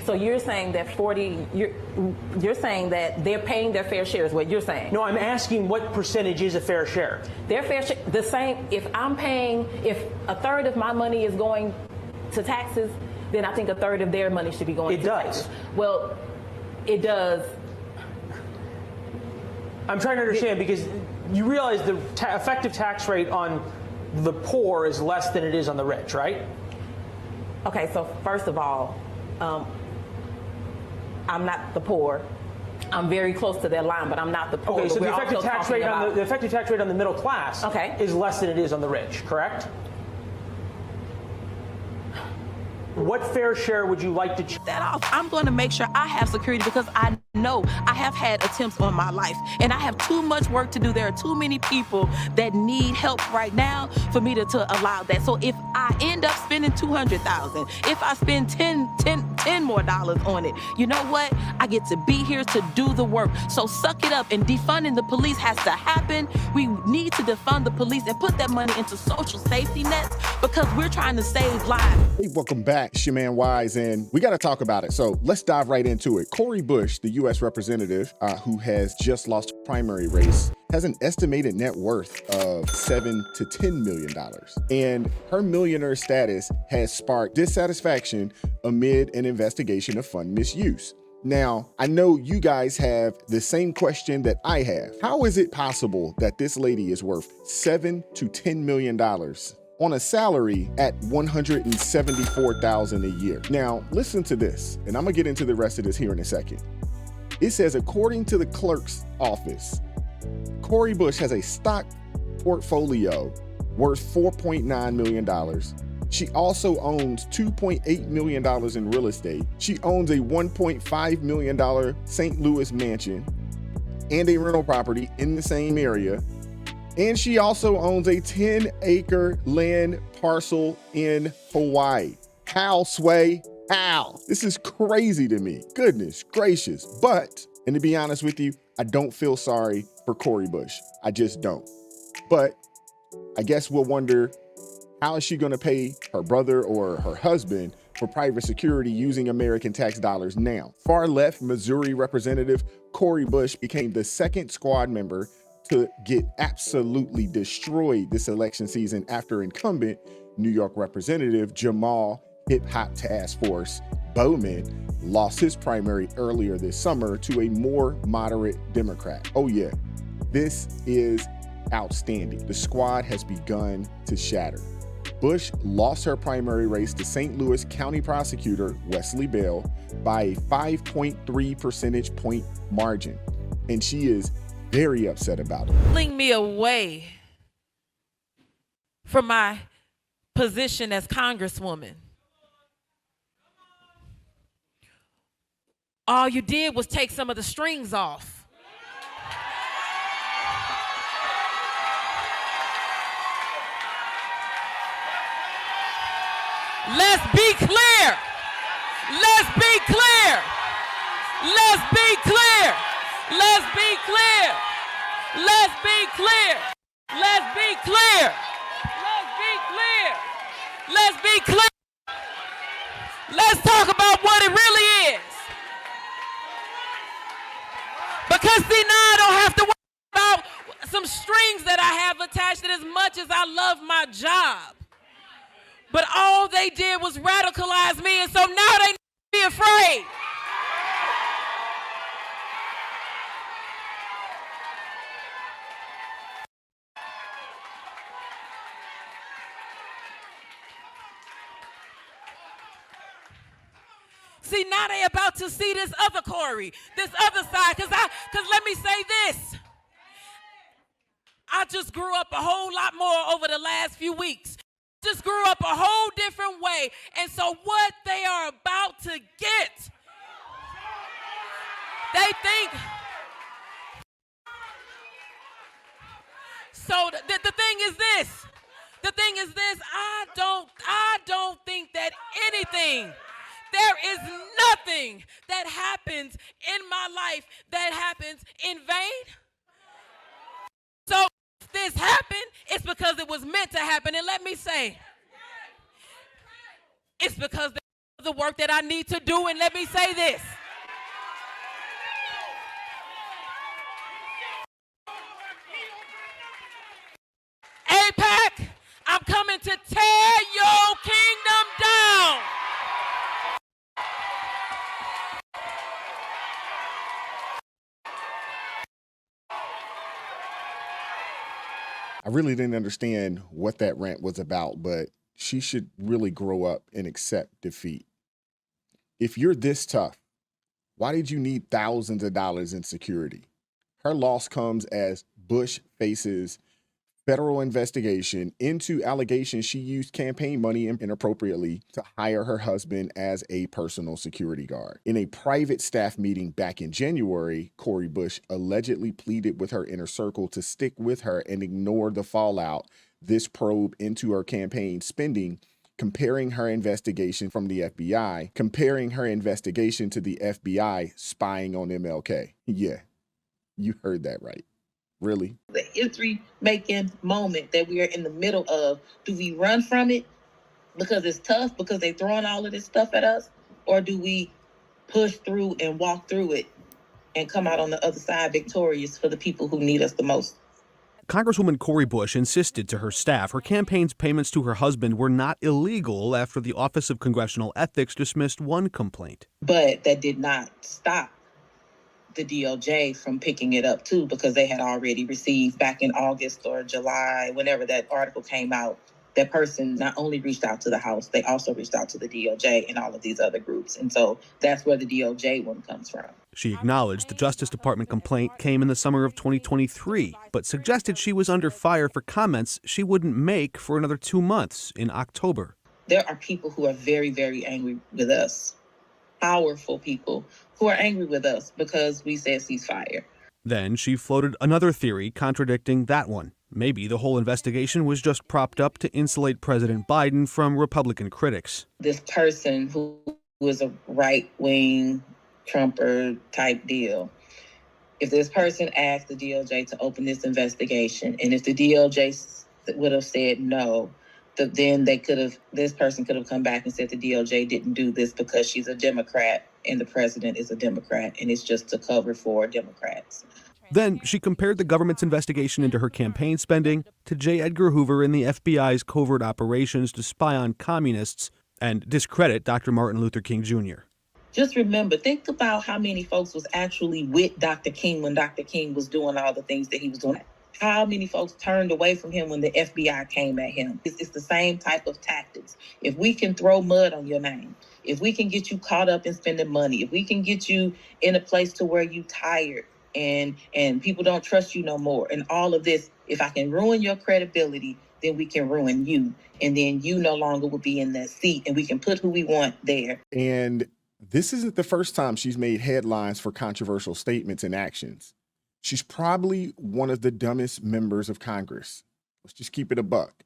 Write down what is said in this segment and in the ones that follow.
So you're saying that you're saying that they're paying their fair share is what you're saying? No, I'm asking what percentage is a fair share? Their fair share, the same, if a third of my money is going to taxes, then I think a third of their money should be going to taxes. It does. Well, it does. I'm trying to understand because you realize the effective tax rate on the poor is less than it is on the rich, right? Okay, so first of all, I'm not the poor. I'm very close to that line, but I'm not the poor. Okay, so the effective tax rate on the middle class is less than it is on the rich, correct? What fair share would you like to check that off? I'm going to make sure I have security because I know I have had attempts on my life and I have too much work to do. There are too many people that need help right now for me to allow that. So if I end up spending $200,000, if I spend $10 more on it, you know what? I get to be here to do the work. So suck it up, and defunding the police has to happen. We need to defund the police and put that money into social safety nets because we're trying to save lives. Hey, welcome back. Shaman Wise, and we got to talk about it. So let's dive right into it. Cori Bush, the U.S. representative who has just lost a primary race, has an estimated net worth of $7 to $10 million. And her millionaire status has sparked dissatisfaction amid an investigation of fund misuse. Now, I know you guys have the same question that I have. How is it possible that this lady is worth $7 to $10 million on a salary at $174,000 a year? Now, listen to this, and I'm gonna get into the rest of this here in a second. It says, according to the clerk's office, Cori Bush has a stock portfolio worth $4.9 million. She also owns $2.8 million in real estate. She owns a $1.5 million St. Louis mansion and a rental property in the same area. And she also owns a 10-acre land parcel in Hawaii. How, Sway? How? This is crazy to me. Goodness gracious. But, and to be honest with you, I don't feel sorry for Cori Bush. I just don't. But I guess we'll wonder, how is she going to pay her brother or her husband for private security using American tax dollars now? Far left Missouri Representative Cori Bush became the second squad member to get absolutely destroyed this election season after incumbent New York Representative Jamal Hip Hop Task Force Bowman lost his primary earlier this summer to a more moderate Democrat. Oh yeah, this is outstanding. The squad has begun to shatter. Bush lost her primary race to St. Louis County Prosecutor Wesley Bell by a 5.3 percentage point margin, and she is very upset about it. Pulling me away from my position as Congresswoman. All you did was take some of the strings off. Let's be clear. Let's be clear. Let's be clear. Let's be clear. Let's be clear. Let's be clear. Let's be clear. Let's be clear. Let's talk about what it really is. Because see, now I don't have to worry about some strings that I have attached, and as much as I love my job. But all they did was radicalize me, and so now they need to be afraid. See, now they about to see this other Cori, this other side, because let me say this. I just grew up a whole lot more over the last few weeks. Just grew up a whole different way. And so what they are about to get, they think. So the thing is this. The thing is this. I don't think that anything, there is nothing that happens in my life that happens in vain. So if this happened, it's because it was meant to happen. And let me say, it's because the work that I need to do. And let me say this. AIPAC, I'm coming to tear your kingdom down. I really didn't understand what that rant was about, but she should really grow up and accept defeat. If you're this tough, why did you need thousands of dollars in security? Her loss comes as Bush faces federal investigation into allegations she used campaign money inappropriately to hire her husband as a personal security guard. In a private staff meeting back in January, Cori Bush allegedly pleaded with her inner circle to stick with her and ignore the fallout this probe into her campaign spending, comparing her investigation from the FBI, comparing her investigation to the FBI spying on MLK. Yeah, you heard that right. Really? The history-making moment that we are in the middle of, do we run from it because it's tough, because they're throwing all of this stuff at us? Or do we push through and walk through it and come out on the other side victorious for the people who need us the most? Congresswoman Cori Bush insisted to her staff her campaign's payments to her husband were not illegal after the Office of Congressional Ethics dismissed one complaint. But that did not stop the DOJ from picking it up too, because they had already received back in August or July, whenever that article came out, that person not only reached out to the House, they also reached out to the DOJ and all of these other groups. And so that's where the DOJ one comes from. She acknowledged the Justice Department complaint came in the summer of 2023, but suggested she was under fire for comments she wouldn't make for another 2 months in October. There are people who are very, very angry with us. Powerful people who are angry with us because we said ceasefire. Then she floated another theory contradicting that one. Maybe the whole investigation was just propped up to insulate President Biden from Republican critics. This person who was a right-wing Trumper type deal, if this person asked the DOJ to open this investigation, and if the DOJ would have said no, then this person could have come back and said the DOJ didn't do this because she's a Democrat and the president is a Democrat, and it's just to cover for Democrats. Then she compared the government's investigation into her campaign spending to J. Edgar Hoover and the FBI's covert operations to spy on communists and discredit Dr. Martin Luther King Jr. Just remember, think about how many folks was actually with Dr. King when Dr. King was doing all the things that he was doing. How many folks turned away from him when the FBI came at him? It's the same type of tactics. If we can throw mud on your name, if we can get you caught up in spending money, if we can get you in a place to where you tired and people don't trust you no more, and all of this, if I can ruin your credibility, then we can ruin you. And then you no longer will be in that seat, and we can put who we want there. And this isn't the first time she's made headlines for controversial statements and actions. She's probably one of the dumbest members of Congress. Let's just keep it a buck.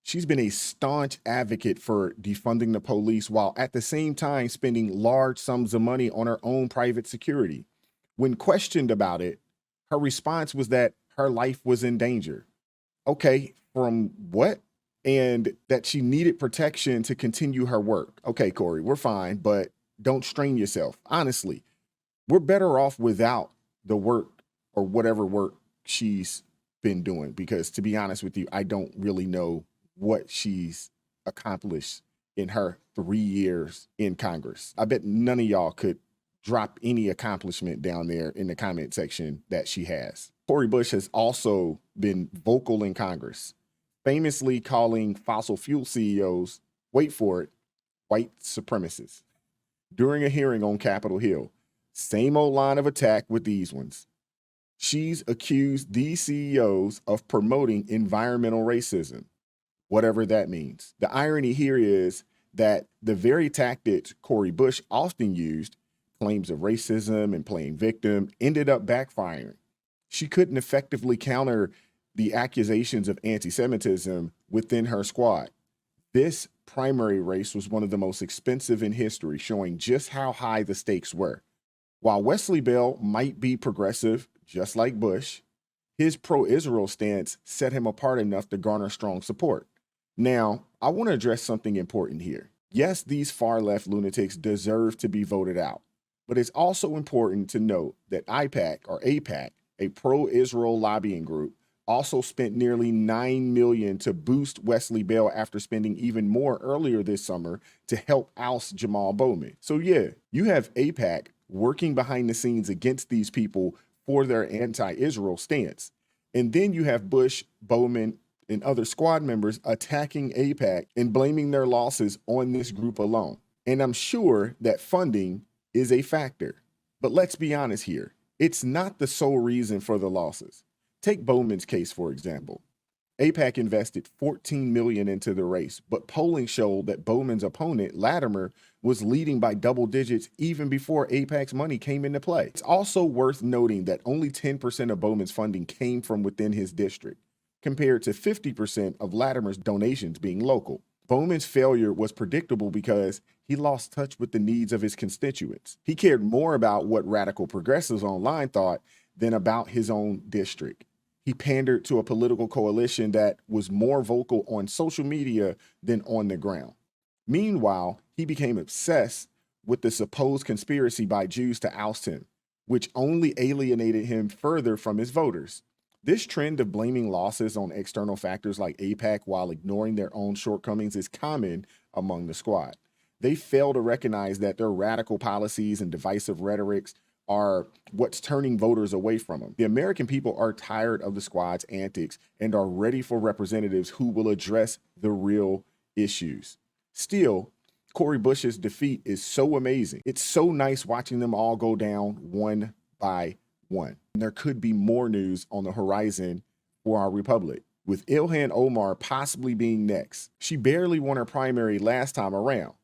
She's been a staunch advocate for defunding the police while at the same time spending large sums of money on her own private security. When questioned about it, her response was that her life was in danger. Okay, from what? And that she needed protection to continue her work. Okay, Cori, we're fine, but don't strain yourself. Honestly, we're better off without the work or whatever work she's been doing, because to be honest with you, I don't really know what she's accomplished in her 3 years in Congress. I bet none of y'all could drop any accomplishment down there in the comment section that she has. Cori Bush has also been vocal in Congress, famously calling fossil fuel CEOs, wait for it, white supremacists. During a hearing on Capitol Hill, same old line of attack with these ones. She's accused these CEOs of promoting environmental racism, whatever that means. The irony here is that the very tactics Cori Bush often used, claims of racism and playing victim, ended up backfiring. She couldn't effectively counter the accusations of anti-Semitism within her squad. This primary race was one of the most expensive in history, showing just how high the stakes were. While Wesley Bell might be progressive, just like Bush, his pro-Israel stance set him apart enough to garner strong support. Now, I want to address something important here. Yes, these far-left lunatics deserve to be voted out, but it's also important to note that AIPAC, a pro-Israel lobbying group, also spent nearly $9 million to boost Wesley Bell after spending even more earlier this summer to help oust Jamal Bowman. So yeah, you have AIPAC working behind the scenes against these people for their anti-Israel stance. And then you have Bush, Bowman, and other squad members attacking AIPAC and blaming their losses on this group alone. And I'm sure that funding is a factor. But let's be honest here. It's not the sole reason for the losses. Take Bowman's case, for example. AIPAC invested $14 million into the race, but polling showed that Bowman's opponent, Latimer, was leading by double digits even before AIPAC's money came into play. It's also worth noting that only 10% of Bowman's funding came from within his district, compared to 50% of Latimer's donations being local. Bowman's failure was predictable because he lost touch with the needs of his constituents. He cared more about what radical progressives online thought than about his own district. He pandered to a political coalition that was more vocal on social media than on the ground. Meanwhile, he became obsessed with the supposed conspiracy by Jews to oust him, which only alienated him further from his voters. This trend of blaming losses on external factors like AIPAC while ignoring their own shortcomings is common among the squad. They fail to recognize that their radical policies and divisive rhetorics are what's turning voters away from them. The American people are tired of the squad's antics and are ready for representatives who will address the real issues. Still, Cori Bush's defeat is so amazing. It's so nice watching them all go down one by one. And there could be more news on the horizon for our republic, with Ilhan Omar possibly being next. She barely won her primary last time around.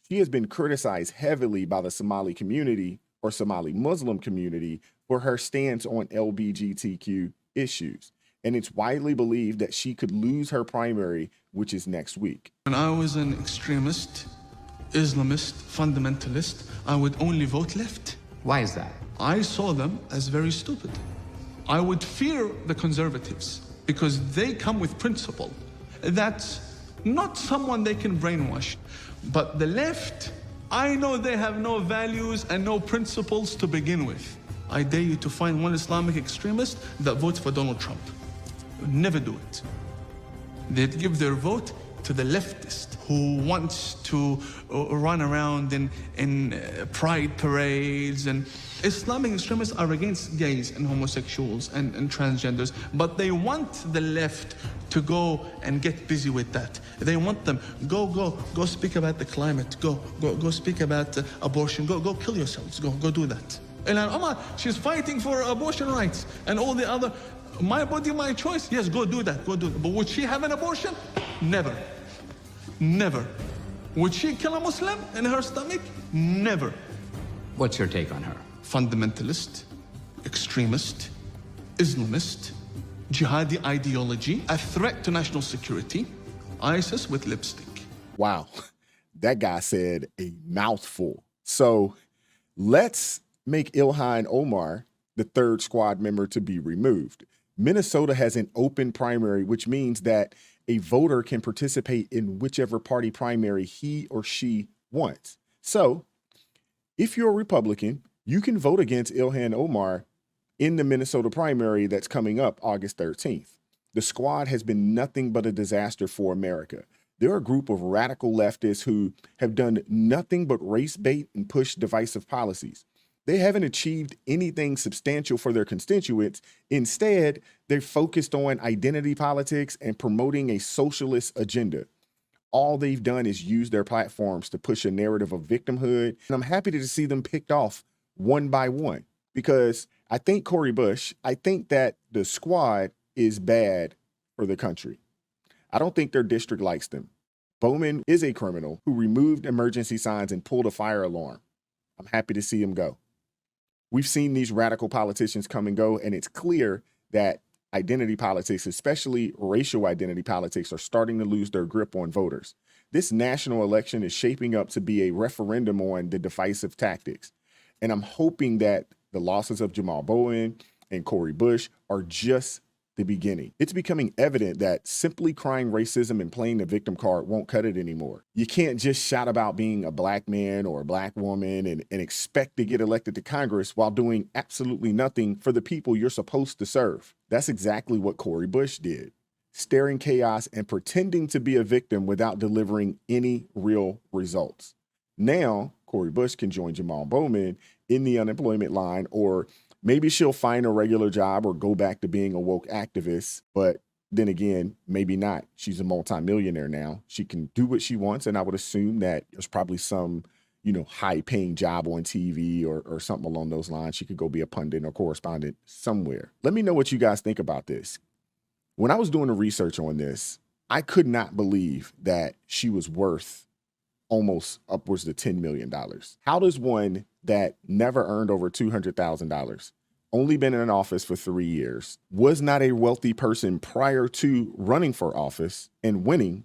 She has been criticized heavily by the Somali community or Somali Muslim community for her stance on LGBTQ issues. And it's widely believed that she could lose her primary, which is next week. When I was an extremist, Islamist, fundamentalist, I would only vote left. Why is that? I saw them as very stupid. I would fear the conservatives because they come with principle. That's not someone they can brainwash. But the left, I know they have no values and no principles to begin with. I dare you to find one Islamic extremist that votes for Donald Trump. Never do it. They'd give their vote to the leftist who wants to run around in pride parades. And Islamic extremists are against gays and homosexuals and transgenders, but they want the left to go and get busy with that. They want them, go speak about the climate, go speak about abortion, go kill yourselves, go do that. Ilhan Omar, she's fighting for abortion rights and all the other, my body, my choice. Yes, go do that, go do it. But would she have an abortion? Never. Never. Would she kill a Muslim in her stomach? Never. What's your take on her? Fundamentalist, extremist, Islamist, jihadi ideology, a threat to national security, ISIS with lipstick. Wow, that guy said a mouthful. So let's make Ilhan Omar the third squad member to be removed. Minnesota has an open primary, which means that a voter can participate in whichever party primary he or she wants. So if you're a Republican, you can vote against Ilhan Omar in the Minnesota primary that's coming up August 13th. The squad has been nothing but a disaster for America. They're a group of radical leftists who have done nothing but race bait and push divisive policies. They haven't achieved anything substantial for their constituents. Instead, they're focused on identity politics and promoting a socialist agenda. All they've done is use their platforms to push a narrative of victimhood. And I'm happy to see them picked off one by one, because I think Cori Bush, I think that the squad is bad for the country. I don't think their district likes them. Bowman is a criminal who removed emergency signs and pulled a fire alarm. I'm happy to see him go. We've seen these radical politicians come and go, and it's clear that identity politics, especially racial identity politics, are starting to lose their grip on voters. This national election is shaping up to be a referendum on the divisive tactics. And I'm hoping that the losses of Jamal Bowman and Cori Bush are just the beginning. It's becoming evident that simply crying racism and playing the victim card won't cut it anymore. You can't just shout about being a black man or a black woman and expect to get elected to Congress while doing absolutely nothing for the people you're supposed to serve. That's exactly what Cori Bush did, staring chaos and pretending to be a victim without delivering any real results. Now, Cori Bush can join Jamal Bowman in the unemployment line, or maybe she'll find a regular job or go back to being a woke activist. But then again, maybe not. She's a multimillionaire now. She can do what she wants. And I would assume that there's probably some, high paying job on TV or something along those lines. She could go be a pundit or correspondent somewhere. Let me know what you guys think about this. When I was doing the research on this, I could not believe that she was worth almost upwards to $10 million. How does one that never earned over $200,000, only been in office for 3 years, was not a wealthy person prior to running for office and winning,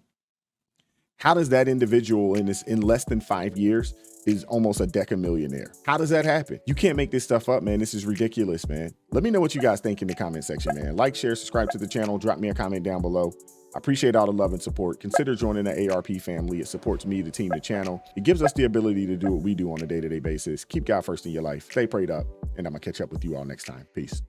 how does that individual in less than 5 years is almost a decamillionaire? How does that happen? You can't make this stuff up, man. This is ridiculous, man. Let me know what you guys think in the comment section, man. Like, share, subscribe to the channel. Drop me a comment down below. I appreciate all the love and support. Consider joining the ARP family. It supports me, the team, the channel. It gives us the ability to do what we do on a day-to-day basis. Keep God first in your life. Stay prayed up, and I'm going to catch up with you all next time. Peace.